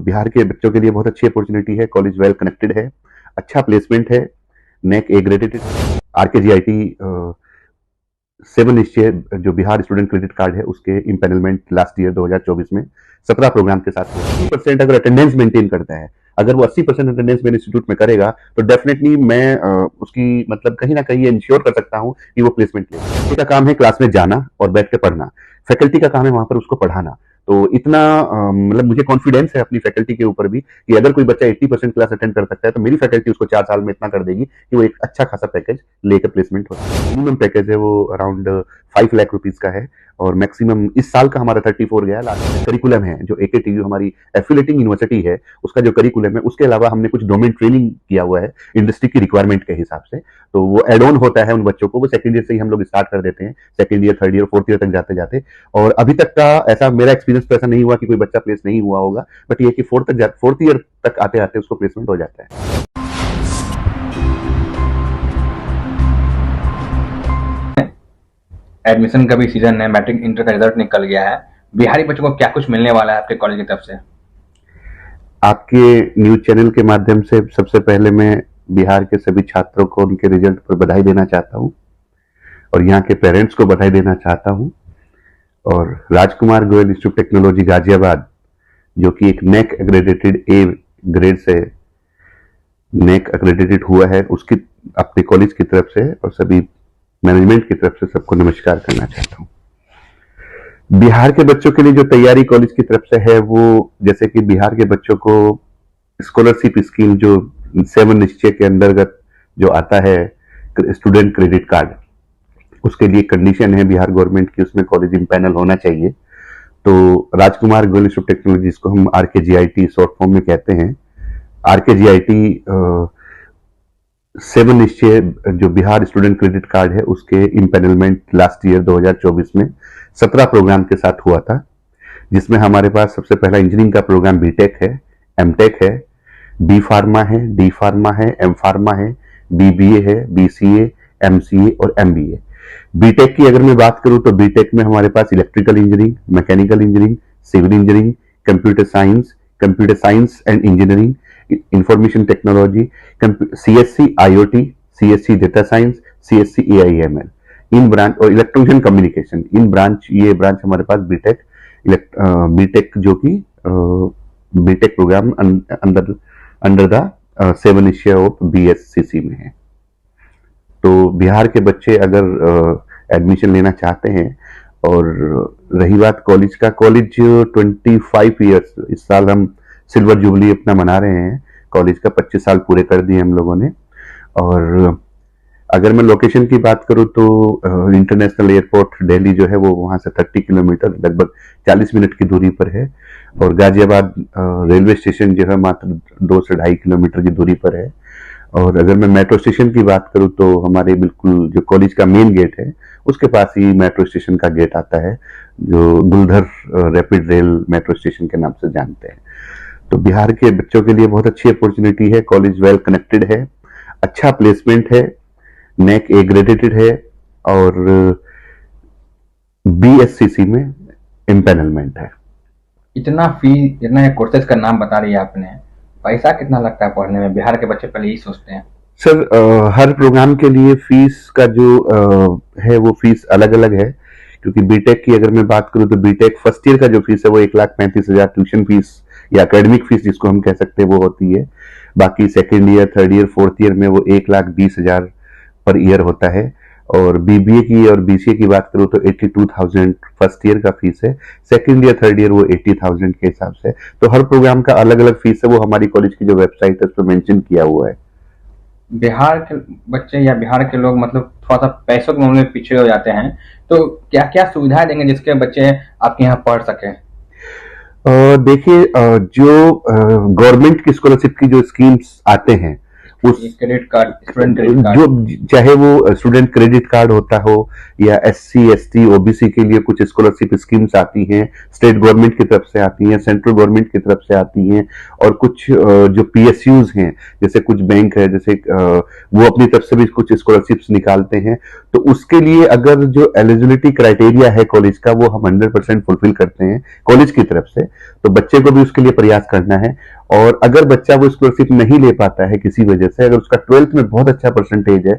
बिहार के बच्चों के लिए बहुत अच्छी अपॉर्चुनिटी है। कॉलेज वेल कनेक्टेड है, अच्छा प्लेसमेंट है, नेक ए ग्रेडेड। RKGIT 7 निश्चय जो बिहार स्टूडेंट क्रेडिट कार्ड है उसके इम्पेनलमेंट लास्ट ईयर 2024 में 17 प्रोग्राम के साथ 80% अगर अटेंडेंस मेंटेन करता है, अगर वो 80% अटेंडेंस मेरे इंस्टीट्यूट में करेगा तो डेफिनेटली मैं उसकी मतलब कहीं ना कहीं इंश्योर कर सकता हूं कि वो प्लेसमेंट ले। फैकल्टी का काम है क्लास में जाना और बैठ के पढ़ना, फैकल्टी का काम है वहां पर उसको पढ़ाना। तो इतना मतलब मुझे कॉन्फिडेंस है अपनी फैकल्टी के ऊपर भी कि अगर कोई बच्चा 80% क्लास अटेंड कर सकता है तो मेरी फैकल्टी उसको 4 साल में इतना कर देगी कि वो एक अच्छा खासा पैकेज लेकर प्लेसमेंट होता है। मिनिमम पैकेज है वो अराउंड 5 लाख रुपीज का है और मैक्सिमम इस साल का हमारा 34 गया। लास्ट करिकुलम है जो AKTU हमारी एफिलेटिंग यूनिवर्सिटी है उसका जो करिकुलम है, उसके अलावा हमने कुछ डोमेन ट्रेनिंग किया हुआ है इंडस्ट्री की रिक्वायरमेंट के हिसाब से। तो वो एड ऑन होता है उन बच्चों को, वो सेकंड ईयर से ही हम लोग स्टार्ट कर देते हैं, second year, third year, fourth year तक जाते जाते। और अभी तक का ऐसा मेरा एक्सपीरियंस तो ऐसा नहीं हुआ कि कोई बच्चा प्लेस नहीं हुआ होगा, बट ये कि फोर्थ ईयर तक आते आते उसको प्लेसमेंट हो जाता है। एडमिशन का भी सीजन है, मैट्रिक इंटर का रिजल्ट निकल गया है। बिहारी बच्चों को क्या कुछ मिलने वाला है आपके कॉलेज की तरफ से? आपके न्यूज चैनल के माध्यम से सबसे पहले मैं बिहार के सभी छात्रों को उनके रिजल्ट पर बधाई देना चाहता हूं और यहाँ के पेरेंट्स को बधाई देना चाहता हूं। और राजकुमार गोयल इंस्टीट्यूट टेक्नोलॉजी गाजियाबाद जो कि एक नेक एक्रेडिटेड ए ग्रेड से नेक एक्रेडिटेड हुआ है, उसकी अपने कॉलेज की तरफ से और सभी मैनेजमेंट की तरफ से सबको नमस्कार करना चाहता हूं। बिहार के बच्चों के लिए जो तैयारी कॉलेज की तरफ से है वो जैसे कि बिहार के बच्चों को स्कॉलरशिप स्कीम जो 7 निश्चय के अंतर्गत जो आता है स्टूडेंट क्रेडिट कार्ड, उसके लिए कंडीशन है बिहार गवर्नमेंट की, उसमें कॉलेज इम्पैनल होना चाहिए। तो राजकुमार गोयल इंस्टीट्यूट ऑफ टेक्नोलॉजी जिसको हम RKGIT शॉर्ट फॉर्म में कहते हैं, RKGIT 7 निश्चय जो बिहार स्टूडेंट क्रेडिट कार्ड है उसके इम्पेनलमेंट लास्ट ईयर 2024 में 17 प्रोग्राम के साथ हुआ था, जिसमें हमारे पास सबसे पहला इंजीनियरिंग का प्रोग्राम BTech है, MTech है, B फार्मा है, D फार्मा है, M फार्मा है, BBA है, BCA, MCA और MBA। BTech की अगर मैं बात करूं तो BTech में हमारे पास electrical engineering, mechanical engineering, civil engineering, computer science and engineering, information technology, CSC IoT, CSC data science, CSC AIML, इन ब्रांच और इलेक्ट्रॉनिक कम्युनिकेशन, इन ब्रांच ये ब्रांच हमारे पास BTech जो कि BTech प्रोग्राम अंडर द 7 निश्चय ऑफ BSCC में है। तो बिहार के बच्चे अगर एडमिशन लेना चाहते हैं, और रही बात कॉलेज का, कॉलेज 25 ईयर्स, इस साल हम सिल्वर जुबली अपना मना रहे हैं, कॉलेज का 25 साल पूरे कर दिए हम लोगों ने। और अगर मैं लोकेशन की बात करूं तो इंटरनेशनल एयरपोर्ट दिल्ली जो है वो वहां से 30 किलोमीटर लगभग 40 मिनट की दूरी पर है, और गाजियाबाद रेलवे स्टेशन जो है मात्र 2 से 2.5 किलोमीटर की दूरी पर है। और अगर मैं मेट्रो स्टेशन की बात करूं तो हमारे बिल्कुल जो कॉलेज का मेन गेट है उसके पास ही मेट्रो स्टेशन का गेट आता है, जो Guldhar rapid rail metro station के नाम से जानते हैं। तो बिहार के बच्चों के लिए बहुत अच्छी अपॉर्चुनिटी है, कॉलेज वेल कनेक्टेड है, अच्छा प्लेसमेंट है, नेक ए ग्रेडेटेड है और BSCC में इम्पेनलमेंट है। इतना कोर्सेज का नाम बता रही है आपने, पैसा कितना लगता है पढ़ने में? बिहार के बच्चे पहले यही सोचते हैं। सर हर प्रोग्राम के लिए फीस का जो है वो फीस अलग अलग है, क्योंकि BTech की अगर मैं बात करूं तो BTech फर्स्ट ईयर का जो फीस है वो 1,35,000 ट्यूशन फीस या एकेडमिक फीस जिसको हम कह सकते हैं वो होती है। बाकी second year, third year, fourth year में वो 1,20,000 पर ईयर होता है। और BBA की और BCA की बात करूं तो 82,000 फर्स्ट ईयर का फीस है, सेकंड ईयर, थर्ड ईयर वो 80,000 के हिसाब से। तो हर प्रोग्राम का अलग अलग फीस है, वो हमारी कॉलेज की जो वेबसाइट है उस पर मेंशन किया हुआ है। बिहार के बच्चे या बिहार के लोग मतलब थोड़ा सा पैसों के मामले में पीछे हो जाते हैं, तो क्या क्या सुविधाएं देंगे जिसके बच्चे आपके यहाँ पढ़ सके? देखिए जो गवर्नमेंट की स्कॉलरशिप की जो स्कीम्स आते हैं उस credit card, student credit card, जो चाहे वो स्टूडेंट क्रेडिट कार्ड होता हो या एससी एसटी ओबीसी के लिए कुछ स्कॉलरशिप स्कीम्स आती हैं, स्टेट गवर्नमेंट की तरफ से आती हैं, सेंट्रल गवर्नमेंट की तरफ से आती हैं, और कुछ जो पीएसयूज हैं, जैसे कुछ बैंक है, जैसे वो अपनी तरफ से भी कुछ स्कॉलरशिप्स निकालते हैं। तो उसके लिए अगर जो एलिजिबिलिटी क्राइटेरिया है कॉलेज का वो हम 100% फुलफिल करते हैं कॉलेज की तरफ से, तो बच्चे को भी उसके लिए प्रयास करना है। और अगर बच्चा वो स्कॉलरशिप नहीं ले पाता है किसी वजह से, अगर उसका 12th में बहुत अच्छा परसेंटेज है,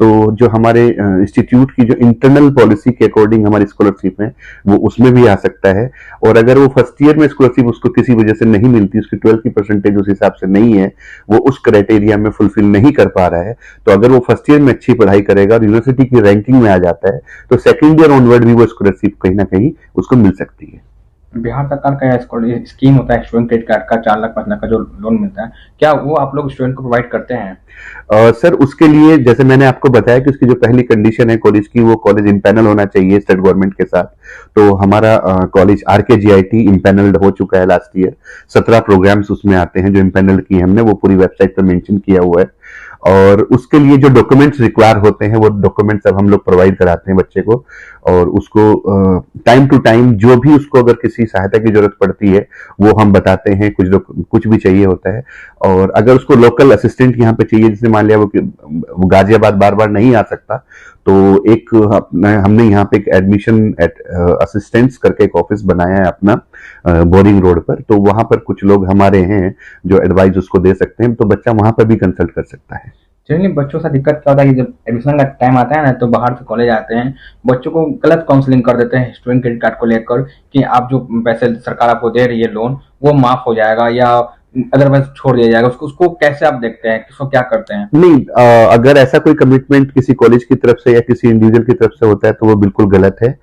तो जो हमारे इंस्टीट्यूट की जो इंटरनल पॉलिसी के अकॉर्डिंग हमारी स्कॉलरशिप है वो उसमें भी आ सकता है। और अगर वो फर्स्ट ईयर में स्कॉलरशिप उसको किसी वजह से नहीं मिलती, उसकी 12th की परसेंटेज उस हिसाब से नहीं है, वो उस क्राइटेरिया में फुलफिल नहीं कर पा रहा है, तो अगर वो फर्स्ट ईयर में अच्छी पढ़ाई करेगा और यूनिवर्सिटी की रैंकिंग में आ जाता है, तो सेकेंड ईयर ऑनवर्ड भी वो स्कॉलरशिप कहीं ना कहीं उसको मिल सकती है। बिहार सरकार का स्कीम होता है स्टूडेंट क्रेडिट कार्ड का, 4 लाख 5 लाख का जो लोन मिलता है, क्या वो आप लोग स्टूडेंट को प्रोवाइड करते हैं? सर उसके लिए जैसे मैंने आपको बताया कि उसकी जो पहली कंडीशन है कॉलेज की, वो कॉलेज इम्पैनल होना चाहिए स्टेट गवर्नमेंट के साथ। तो हमारा कॉलेज RKGIT इम्पैनल्ड हो चुका है लास्ट ईयर। 17 प्रोग्राम्स उसमें आते हैं जो इम्पैनल किए हमने, वो पूरी वेबसाइट पर मेंशन किया हुआ है। और उसके लिए जो डॉक्यूमेंट्स रिक्वायर होते हैं वो डॉक्यूमेंट्स अब हम लोग प्रोवाइड कराते हैं बच्चे को, और उसको टाइम टू टाइम जो भी उसको अगर किसी सहायता की जरूरत पड़ती है वो हम बताते हैं, कुछ भी चाहिए होता है। और अगर उसको लोकल असिस्टेंट यहाँ पे चाहिए, जैसे मान लिया वो गाजियाबाद बार बार नहीं आ सकता, तो एक हमने यहाँ पे एक एडमिशन असिस्टेंट्स करके एक ऑफिस बनाया है अपना बोरिंग रोड पर, तो वहां पर कुछ लोग हमारे हैं जो एडवाइस उसको दे सकते हैं, तो बच्चा वहां पर भी कंसल्ट कर सकता है। चलिए, बच्चों से दिक्कत क्या होता है कि जब एडमिशन का टाइम आता है ना, तो बाहर से कॉलेज आते हैं, बच्चों को गलत काउंसलिंग कर देते हैं स्टूडेंट क्रेडिट कार्ड को लेकर कि आप जो पैसे सरकार आपको दे रही है लोन, वो माफ हो जाएगा या अदरवाइज छोड़ दिया जाएगा। उसको कैसे आप देखते हैं, उसको क्या करते हैं? नहीं, अगर ऐसा कोई कमिटमेंट किसी कॉलेज की तरफ से या किसी इंडिविजुअल की तरफ से होता है तो वो बिल्कुल गलत है।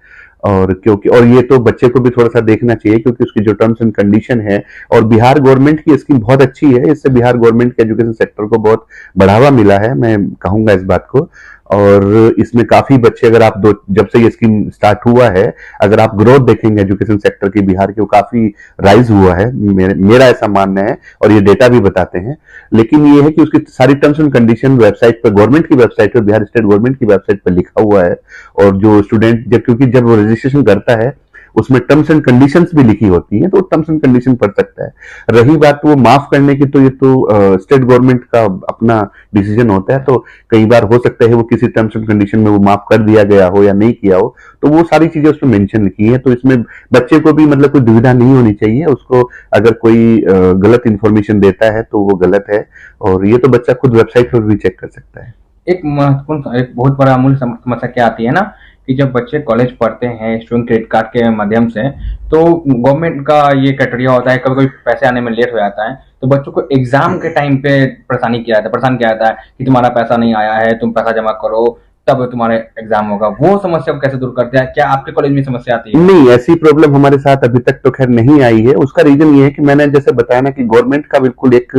और क्योंकि ये तो बच्चे को भी थोड़ा सा देखना चाहिए, क्योंकि उसकी जो टर्म्स एंड कंडीशन है, और बिहार गवर्नमेंट की स्कीम बहुत अच्छी है, इससे बिहार गवर्नमेंट के एजुकेशन सेक्टर को बहुत बढ़ावा मिला है, मैं कहूंगा इस बात को। और इसमें काफी बच्चे, अगर आप जब से ये स्कीम स्टार्ट हुआ है, अगर आप ग्रोथ देखेंगे एजुकेशन सेक्टर की बिहार की, वो काफी राइज हुआ है, मेरा ऐसा मानना है, और ये डेटा भी बताते हैं। लेकिन ये है कि उसकी सारी टर्म्स एंड कंडीशन वेबसाइट पर, गवर्नमेंट की वेबसाइट पर, बिहार स्टेट गवर्नमेंट की वेबसाइट पर लिखा हुआ है। और जो स्टूडेंट क्योंकि जब वो रजिस्ट्रेशन करता है उसमें टर्म्स एंड कंडीशंस भी लिखी होती हैं, तो टर्म्स एंड कंडीशन पढ़ सकता है। रही बात वो माफ करने की, तो ये तो स्टेट गवर्नमेंट का अपना डिसीजन होता है, तो कई बार हो सकता है वो किसी टर्म्स एंड कंडीशन में वो माफ कर दिया गया हो या नहीं किया हो, तो वो सारी चीजें उसमें मेंशन लिखी है। तो इसमें बच्चे को भी मतलब कोई दुविधा नहीं होनी चाहिए। उसको अगर कोई गलत इंफॉर्मेशन देता है तो वो गलत है, और ये तो बच्चा खुद वेबसाइट पर भी चेक कर सकता है। एक महत्वपूर्ण, एक बहुत बड़ा अमूल्य समस्या क्या आती है ना, कि जब बच्चे कॉलेज पढ़ते हैं स्टूडेंट क्रेडिट कार्ड के माध्यम से, तो गवर्नमेंट का ये क्राइटेरिया होता है, कभी कभी पैसे आने में लेट हो जाता है, तो बच्चों को एग्जाम के टाइम पे परेशान किया जाता है कि तुम्हारा पैसा नहीं आया है, तुम पैसा जमा करो तब तुम्हारे एग्जाम होगा। वो समस्या को कैसे दूर करते हैं? क्या आपके कॉलेज में समस्या आती है? नहीं, ऐसी प्रॉब्लम हमारे साथ अभी तक तो खैर नहीं आई है। उसका रीजन ये है कि मैंने जैसे बताया ना कि गवर्नमेंट का बिल्कुल एक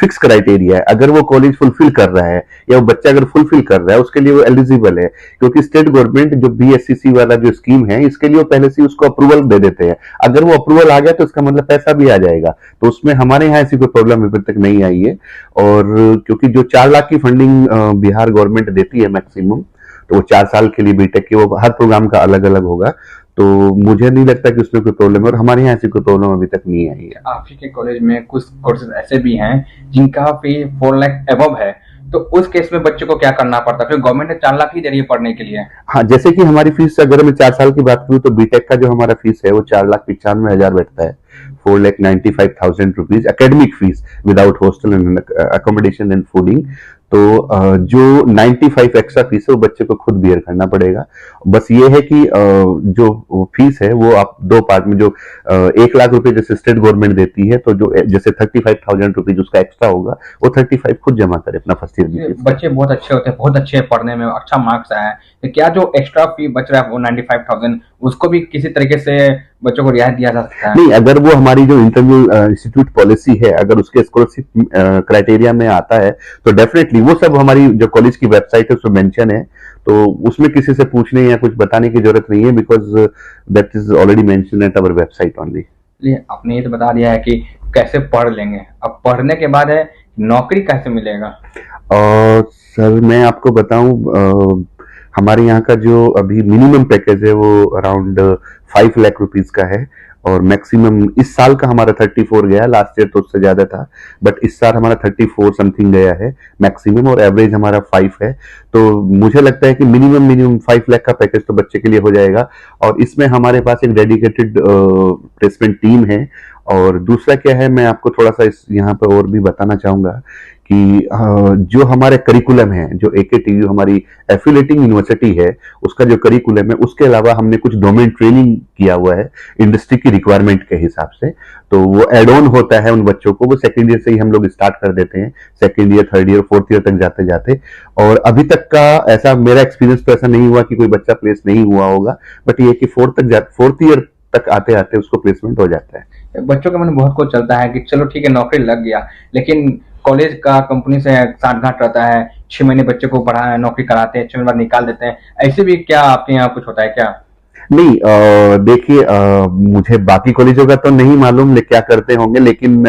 फिक्स क्राइटेरिया है। अगर वो कॉलेज फुलफिल कर रहा है या वो बच्चा अगर फुलफिल कर रहा है, उसके लिए वो एलिजिबल है, क्योंकि स्टेट गवर्नमेंट जो BSCC वाला जो स्कीम है, इसके लिए वो पहले से उसको अप्रूवल दे देते हैं। अगर वो अप्रूवल आ गया तो इसका मतलब पैसा भी आ जाएगा। तो उसमें हमारे यहाँ ऐसी कोई प्रॉब्लम अभी तक नहीं आई है। और क्योंकि जो 4 लाख की फंडिंग बिहार गवर्नमेंट देती है मैक्सिमम, तो वो 4 साल के लिए बीटेक की, वो हर प्रोग्राम का अलग अलग होगा, तो मुझे नहीं लगता कि उसमें कोई प्रॉब्लम है, और हमारे यहाँ ऐसी कोई प्रॉब्लम अभी तक नहीं आई है। आप ही के कॉलेज में कुछ कोर्सेज ऐसे भी हैं जिनका फी 4 लाख एबव है, तो उस केस में बच्चे को क्या करना पड़ता है? फिर गवर्नमेंट ने 4 लाख ही दे रही है पढ़ने के लिए। हाँ, जैसे कि हमारी फीस, अगर मैं 4 साल की बात करूँ तो बीटेक का जो हमारा फीस है वो 4,95,000 बैठता है, 4,95,000 rupees academic fees without hostel and accommodation and fooding. तो जो 95 एक्स्ट्रा फीस है वो बच्चे को खुद बियर करना पड़ेगा। बस ये है कि जो फीस है वो आप 2 पार्ट में, जो 1 लाख रुपए जैसे स्टेट गवर्नमेंट देती है, तो जो जैसे 35,000 रुपीज उसका एक्स्ट्रा होगा, वो 35 खुद जमा करे अपना फर्स्ट ईयर की फीस। बच्चे बहुत अच्छे होते हैं, बहुत अच्छे पढ़ने में, अच्छा मार्क्स आया है, तो क्या जो एक्स्ट्रा फी बच रहा है वो 95,000, उसको भी किसी तरीके से बच्चों को रियायत दिया जा सकता है? नहीं, अगर वो हमारी जो इंटरनल इंस्टीट्यूट पॉलिसी है, अगर उसके स्कॉलरशिप क्राइटेरिया में आता है, तो डेफिनेटली वो सब हमारी जो कॉलेज की वेबसाइट है उसमें मेंशन है, तो उसमें किसी से पूछने या कुछ बताने की जरूरत नहीं है, because that is already mention at our website only. आपने ये तो बता दिया है कि कैसे पढ़ लेंगे। अब पढ़ने के बाद है नौकरी कैसे मिलेगा? और सर मैं आपको बताऊं, हमारे यहाँ का जो अभी मिनिमम पैकेज है वो अराउंड 5 लाख रुपीज का है, और मैक्सिमम इस साल का हमारा 34 गया, लास्ट ईयर तो उससे ज्यादा था, बट इस साल हमारा 34 समथिंग गया है मैक्सिमम, और एवरेज हमारा 5 है। तो मुझे लगता है कि मिनिमम 5 लाख का पैकेज तो बच्चे के लिए हो जाएगा। और इसमें हमारे पास एक डेडिकेटेड प्लेसमेंट टीम है। और दूसरा क्या है, मैं आपको थोड़ा सा इस यहाँ पर और भी बताना चाहूंगा कि जो हमारे करिकुलम है, जो AKTU हमारी एफिलेटिंग यूनिवर्सिटी है, उसका जो करिकुलम है, उसके अलावा हमने कुछ डोमेन ट्रेनिंग किया हुआ है इंडस्ट्री की रिक्वायरमेंट के हिसाब से। तो वो एड ऑन होता है उन बच्चों को, वो सेकेंड ईयर से ही हम लोग स्टार्ट कर देते हैं, second year, third year, fourth year तक जाते जाते। और अभी तक का ऐसा मेरा एक्सपीरियंस तो ऐसा नहीं हुआ कि कोई बच्चा प्लेस नहीं हुआ होगा, बट ये कि फोर्थ ईयर तक आते आते उसको प्लेसमेंट हो जाता है। बच्चों के मन में बहुत कुछ चलता है कि चलो ठीक है नौकरी लग गया, लेकिन कॉलेज का कंपनी से साठगांठ रहता है, 6 महीने बच्चे को पढ़ा नौकरी कराते हैं, 6 महीने बाद निकाल देते हैं। ऐसे भी क्या आपके यहाँ कुछ होता है क्या? नहीं, देखिए, मुझे बाकी कॉलेजों का तो नहीं मालूम ले क्या करते होंगे, लेकिन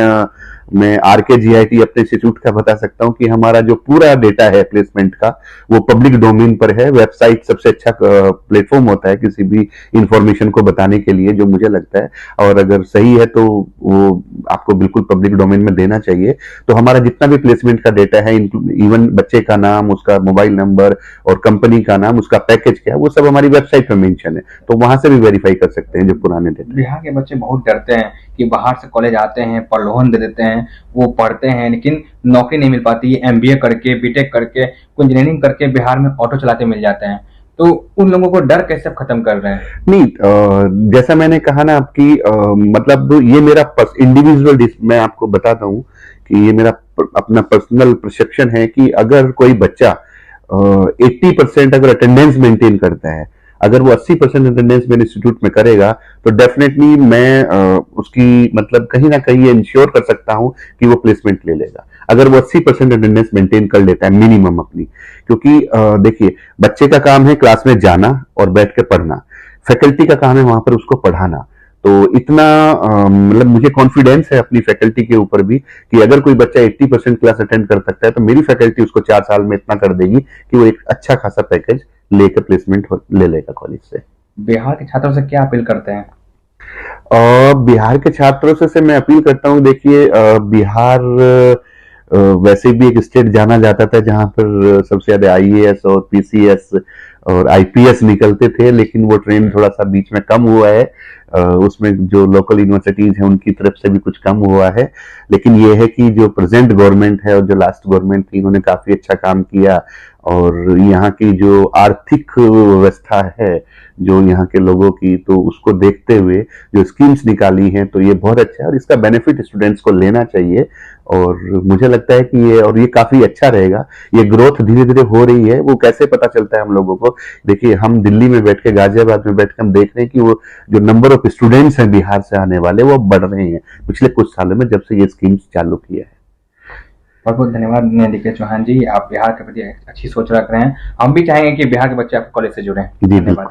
मैं RKGIT अपने इंस्टीट्यूट का बता सकता हूं कि हमारा जो पूरा डेटा है प्लेसमेंट का, वो पब्लिक डोमेन पर है। वेबसाइट सबसे अच्छा प्लेटफॉर्म होता है किसी भी इंफॉर्मेशन को बताने के लिए, जो मुझे लगता है, और अगर सही है तो वो आपको बिल्कुल पब्लिक डोमेन में देना चाहिए। तो हमारा जितना भी प्लेसमेंट का डेटा है, इवन बच्चे का नाम, उसका मोबाइल नंबर और कंपनी का नाम, उसका पैकेज क्या है, वो सब हमारी वेबसाइट पर मेंशन है, तो वहां से भी वेरीफाई कर सकते हैं जो पुराने डेटा। बिहार के बच्चे बहुत डरते हैं कि बाहर से कॉलेज आते हैं, प्रलोभन दे देते हैं, वो पढ़ते हैं लेकिन नौकरी नहीं मिल पाती। MBA करके, BTech करके, कोई इंजीनियरिंग करके बिहार में ऑटो चलाते मिल जाते हैं। तो उन लोगों को डर कैसे आप खत्म कर रहे हैं? नहीं, जैसा मैंने कहा ना आपकी, मतलब ये मेरा इंडिविजुअल, मैं आपको बताता हूँ कि ये मेरा अपना पर्सनल परसेप्शन है कि अगर कोई बच्चा 80% अगर अटेंडेंस मेंटेन करता है, अगर वो 80% अटेंडेंस मेरे इंस्टीट्यूट में करेगा, तो डेफिनेटली मैं उसकी मतलब कहीं ना कहीं इंश्योर कर सकता हूं कि वो प्लेसमेंट ले लेगा, अगर वो 80% अटेंडेंस मेंटेन कर लेता है मिनिमम अपनी। क्योंकि देखिए, बच्चे का काम है क्लास में जाना और बैठ के पढ़ना, फैकल्टी का काम है वहां पर उसको पढ़ाना। तो इतना मतलब मुझे कॉन्फिडेंस है अपनी फैकल्टी के ऊपर भी कि अगर कोई बच्चा 80% क्लास अटेंड कर सकता है, तो मेरी फैकल्टी उसको 4 साल में इतना कर देगी कि वो एक अच्छा खासा पैकेज लेकर प्लेसमेंट ले लेगा कॉलेज से। बिहार के छात्रों से क्या अपील करते हैं? बिहार के छात्रों से मैं अपील करता हूँ, देखिए, बिहार वैसे भी एक स्टेट जाना जाता था जहां पर सबसे ज्यादा IAS और PCS और IPS निकलते थे, लेकिन वो ट्रेंड थोड़ा सा बीच में कम हुआ है। उसमें जो लोकल यूनिवर्सिटीज हैं उनकी तरफ से भी कुछ कम हुआ है। लेकिन ये है कि जो प्रेजेंट गवर्नमेंट है और जो लास्ट गवर्नमेंट थी, उन्होंने काफी अच्छा काम किया। और यहाँ की जो आर्थिक व्यवस्था है जो यहाँ के लोगों की, तो उसको देखते हुए जो स्कीम्स निकाली हैं, तो ये बहुत अच्छा है और इसका बेनिफिट स्टूडेंट्स को लेना चाहिए। और मुझे लगता है कि ये काफी अच्छा रहेगा। ये ग्रोथ धीरे धीरे हो रही है, वो कैसे पता चलता है हम लोगों को? देखिए, हम दिल्ली में बैठ के, गाजियाबाद में बैठ के हम देख रहे हैं कि वो जो नंबर ऑफ स्टूडेंट्स हैं बिहार से आने वाले, वो बढ़ रहे हैं पिछले कुछ सालों में, जब से ये स्कीम्स चालू किया है। बहुत बहुत धन्यवाद निखिल चौहान जी, आप बिहार के प्रति अच्छी सोच रख रहे हैं। हम भी चाहेंगे कि बिहार के बच्चे आपके कॉलेज से जुड़े। जी धन्यवाद। बिल्कुल।